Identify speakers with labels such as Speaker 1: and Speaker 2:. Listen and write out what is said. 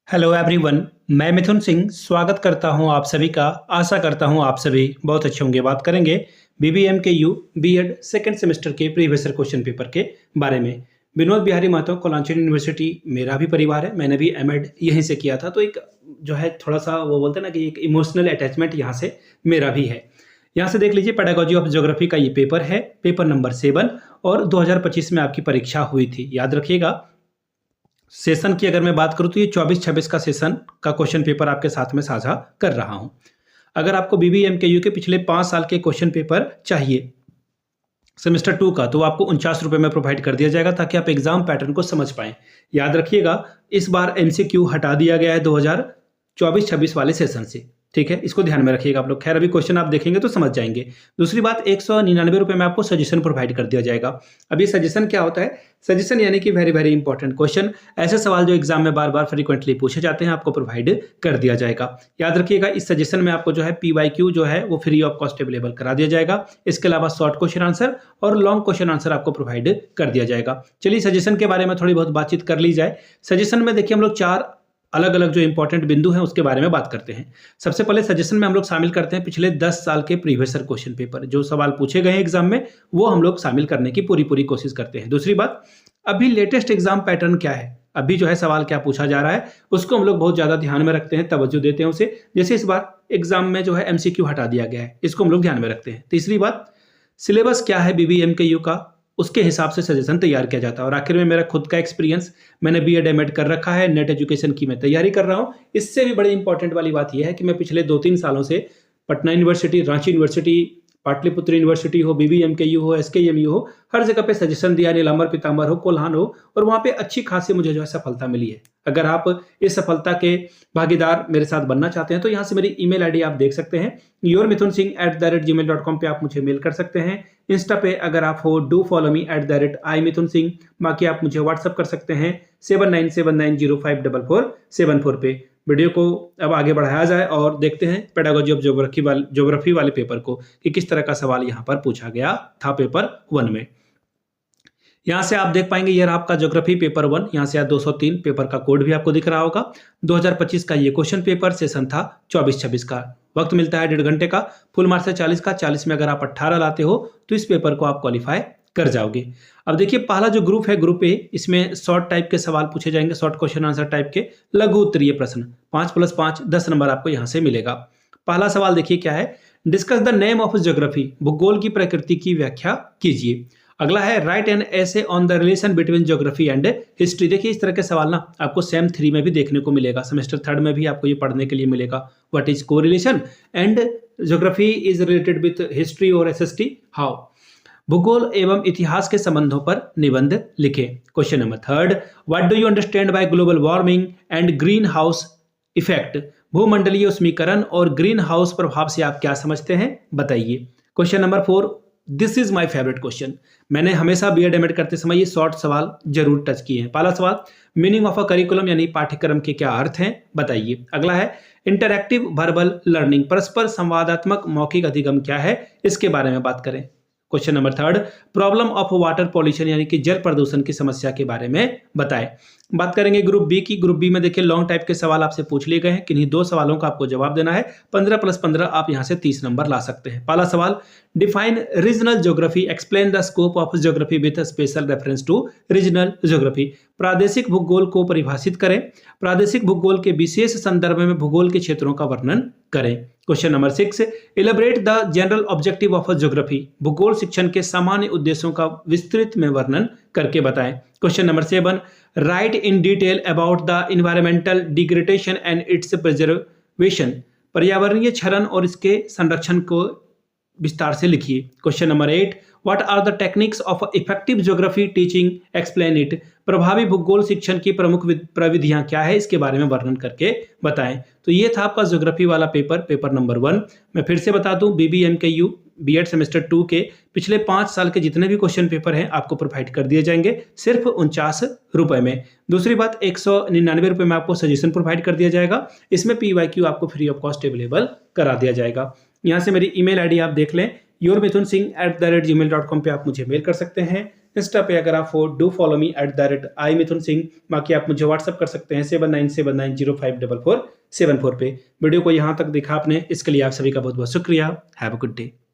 Speaker 1: Hello everyone. मैं मिथुन सिंह स्वागत करता हूं आप सभी का। आशा करता हूं आप सभी बहुत अच्छे होंगे। बात करेंगे बीबीएम के यू बीएड सेकंड सेमेस्टर के प्रीवियस ईयर क्वेश्चन पेपर के बारे में। विनोद बिहारी महतो कोलांचन यूनिवर्सिटी मेरा भी परिवार है। मैंने भी एमएड यहीं से किया था, तो एक जो है थोड़ा सा वो बोलते हैं ना कि एक इमोशनल अटैचमेंट यहाँ से मेरा भी है। यहाँ से देख लीजिए, पेडागोजी ऑफ ज्योग्राफी का ये पेपर है, पेपर नंबर 7 और 2025 में आपकी परीक्षा हुई थी। याद रखिएगा, सेशन की अगर मैं बात करूं तो ये 24-26 का सेशन का क्वेश्चन पेपर आपके साथ में साझा कर रहा हूं। अगर आपको बीबीएमकेयू के पिछले 5 साल के क्वेश्चन पेपर चाहिए सेमेस्टर 2 का, तो आपको 49 रुपए में प्रोवाइड कर दिया जाएगा ताकि आप एग्जाम पैटर्न को समझ पाएं। याद रखिएगा, इस बार एमसीक्यू हटा दिया गया है 2024-26 वाले सेशन से। ठीक है, इसको ध्यान में रखिएगा आप लोग। खैर, अभी क्वेश्चन आप देखेंगे तो समझ जाएंगे। दूसरी बात, 199 रुपए में आपको सजेशन प्रोवाइड कर दिया जाएगा। अभी सजेशन क्या होता है? सजेशन यानी कि वेरी वेरी इंपॉर्टेंट क्वेश्चन, ऐसे सवाल जो एग्जाम में बार बार फ्रीक्वेंटली पूछे जाते हैं, आपको प्रोवाइड कर दिया जाएगा। याद रखिएगा, इस सजेशन में आपको जो है पीवाईक्यू जो है वो फ्री ऑफ कॉस्ट अवेलेबल करा दिया जाएगा। इसके अलावा शॉर्ट क्वेश्चन आंसर और लॉन्ग क्वेश्चन आंसर आपको प्रोवाइड कर दिया जाएगा। चलिए सजेशन के बारे में थोड़ी बहुत बातचीत कर ली जाए। सजेशन में देखिए, हम लोग 4 अलग अलग जो इंपॉर्टेंट बिंदु हैं उसके बारे में बात करते हैं। सबसे पहले सजेशन में हम लोग शामिल करते हैं पिछले 10 साल के प्रीवियस ईयर क्वेश्चन पेपर, जो सवाल पूछे गए हैं एग्जाम में, वो हम लोग शामिल करने की पूरी कोशिश करते हैं। दूसरी बात, अभी लेटेस्ट एग्जाम पैटर्न क्या है, अभी जो है सवाल क्या पूछा जा रहा है, उसको हम लोग बहुत ज्यादा ध्यान में रखते हैं, तवज्जो देते हैं उसे। जैसे इस बार एग्जाम में जो है एमसीक्यू हटा दिया गया है, इसको हम लोग ध्यान में रखते हैं। तीसरी बात, सिलेबस क्या है बीबीएमकेयू का, उसके हिसाब से सजेशन तैयार किया जाता है। और आखिर में मेरा खुद का एक्सपीरियंस, मैंने बीएड एमएड कर रखा है, नेट एजुकेशन की मैं तैयारी कर रहा हूँ। इससे भी बड़ी इंपॉर्टेंट वाली बात यह है कि मैं पिछले 2-3 सालों से Patna university, Ranchi university, Pataliputra university हो, बीबीएमकेयू हो, एसकेएमयू हो, हर जगह पे सजेशन दिया, नीलांबर पीतांबर हो, कोल्हान हो, और वहां पे अच्छी खासी मुझे जो है सफलता मिली है। अगर आप इस सफलता के भागीदार मेरे साथ बनना चाहते हैं तो यहाँ से मेरी ईमेल आईडी आप देख सकते हैं, yourmithunSingh@gmail.com पे आप मुझे मेल कर सकते हैं। इंस्टा पे अगर आप हो, डू फॉलो मी @iMithunSingh। बाकी आप मुझे व्हाट्सअप कर सकते हैं 7979054474 पे। वीडियो को अब आगे बढ़ाया जाए और देखते हैं पेडागोजी ऑफ ज्योग्राफी वाले पेपर को कि किस तरह का सवाल यहाँ पर पूछा गया था पेपर 1 में। यहाँ से आप देख पाएंगे, यह आपका ज्योग्राफी पेपर 1, यहाँ से 203 पेपर का कोड भी आपको दिख रहा होगा। 2025 का ये क्वेश्चन पेपर सेशन था 24-26 का। वक्त मिलता है 1.5 घंटे का, फुल मार्क्स है 40 का। 40 में अगर आप 18 लाते हो तो इस पेपर को आप क्वालिफाई कर जाओगे। अब देखिए, पहला जो ग्रुप है, ग्रुप ए, इसमें शॉर्ट टाइप के सवाल पूछे जाएंगे, शॉर्ट क्वेश्चन आंसर टाइप के लघु उत्तरीय प्रश्न। 5+5 10 नंबर आपको यहाँ से मिलेगा। पहला सवाल देखिए क्या है, discuss the name of geography, भूगोल की प्रकृति की व्याख्या कीजिए। अगला है राइट एन ऐसे on the relation between geography and history. देखिए, इस तरह के सवाल ना आपको सेम 3 में भी देखने को मिलेगा, सेमेस्टर 3 में भी आपको ये पढ़ने के लिए मिलेगा। What is correlation and geography is related with history और एसएसटी हाउ। भूगोल एवं इतिहास के संबंधों पर निबंध लिखें। Question number 3, what do you understand by global warming and green house effect. भूमंडलीय उष्मीकरण और ग्रीन हाउस प्रभाव से आप क्या समझते हैं, बताइए। Question number 4, this is my favourite question. मैंने हमेशा बीएड एमएड करते समय ये शॉर्ट सवाल जरूर टच किए हैं। पहला सवाल, मीनिंग ऑफ अ करिकुलम यानी पाठ्यक्रम के क्या अर्थ हैं, बताइए। अगला है इंटरैक्टिव वर्बल लर्निंग, परस्पर संवादात्मक मौखिक अधिगम क्या है, इसके बारे में बात करें। Question number 3, problem of water pollution यानी कि जल प्रदूषण की समस्या के बारे में बताएं। बात करेंगे ग्रुप बी की। ग्रुप बी में देखिए लॉन्ग टाइप के सवाल आपसे पूछ लिए गए हैं, किन्हीं 2 सवालों का आपको जवाब देना है। 15+15 आप यहां से 30 नंबर ला सकते हैं। पहला सवाल, define regional geography, explain the scope of geography with special reference to regional geography. प्रादेशिक भूगोल को परिभाषित करें, प्रादेशिक भूगोल के विशेष संदर्भ में भूगोल के क्षेत्रों का वर्णन करें। Question number 6, elaborate the general objective of geography, भूगोल शिक्षण के सामान्य उद्देश्यों का विस्तृत में वर्णन करके बताएं। Question number 7, write in detail about the environmental degradation and its preservation, पर्यावरणीय क्षरण और इसके संरक्षण को विस्तार से लिखिए। Question number 8, what are the techniques of effective geography teaching, explain it, प्रभावी भूगोल शिक्षण की प्रमुख प्रविधियां क्या है, इसके बारे में वर्णन करके बताएं। तो ये था आपका ज्योग्राफी वाला पेपर, पेपर नंबर 1। मैं फिर से बता दूं, बीबीएमकेयू बीएड सेमेस्टर 2 के पिछले 5 साल के जितने भी क्वेश्चन पेपर हैं आपको प्रोवाइड कर दिए जाएंगे सिर्फ 49 रुपए में। दूसरी बात, 199 रुपए में आपको सजेशन प्रोवाइड कर दिया जाएगा। इसमें पीवाईक्यू आपको फ्री ऑफ कॉस्ट अवेलेबल करा दिया जाएगा। यहाँ से मेरी ईमेल आईडी आप देख लें, yourmithunSingh@gmail.com पे आप मुझे मेल कर सकते हैं। इंस्टा पे अगर आप हो डू फॉलो मी @i मिथुन सिंह। बाकी आप मुझे व्हाट्सअप कर सकते हैं 7979054474 पे। वीडियो को यहाँ तक देखा आपने, इसके लिए आप सभी का बहुत बहुत शुक्रिया। Have a good day.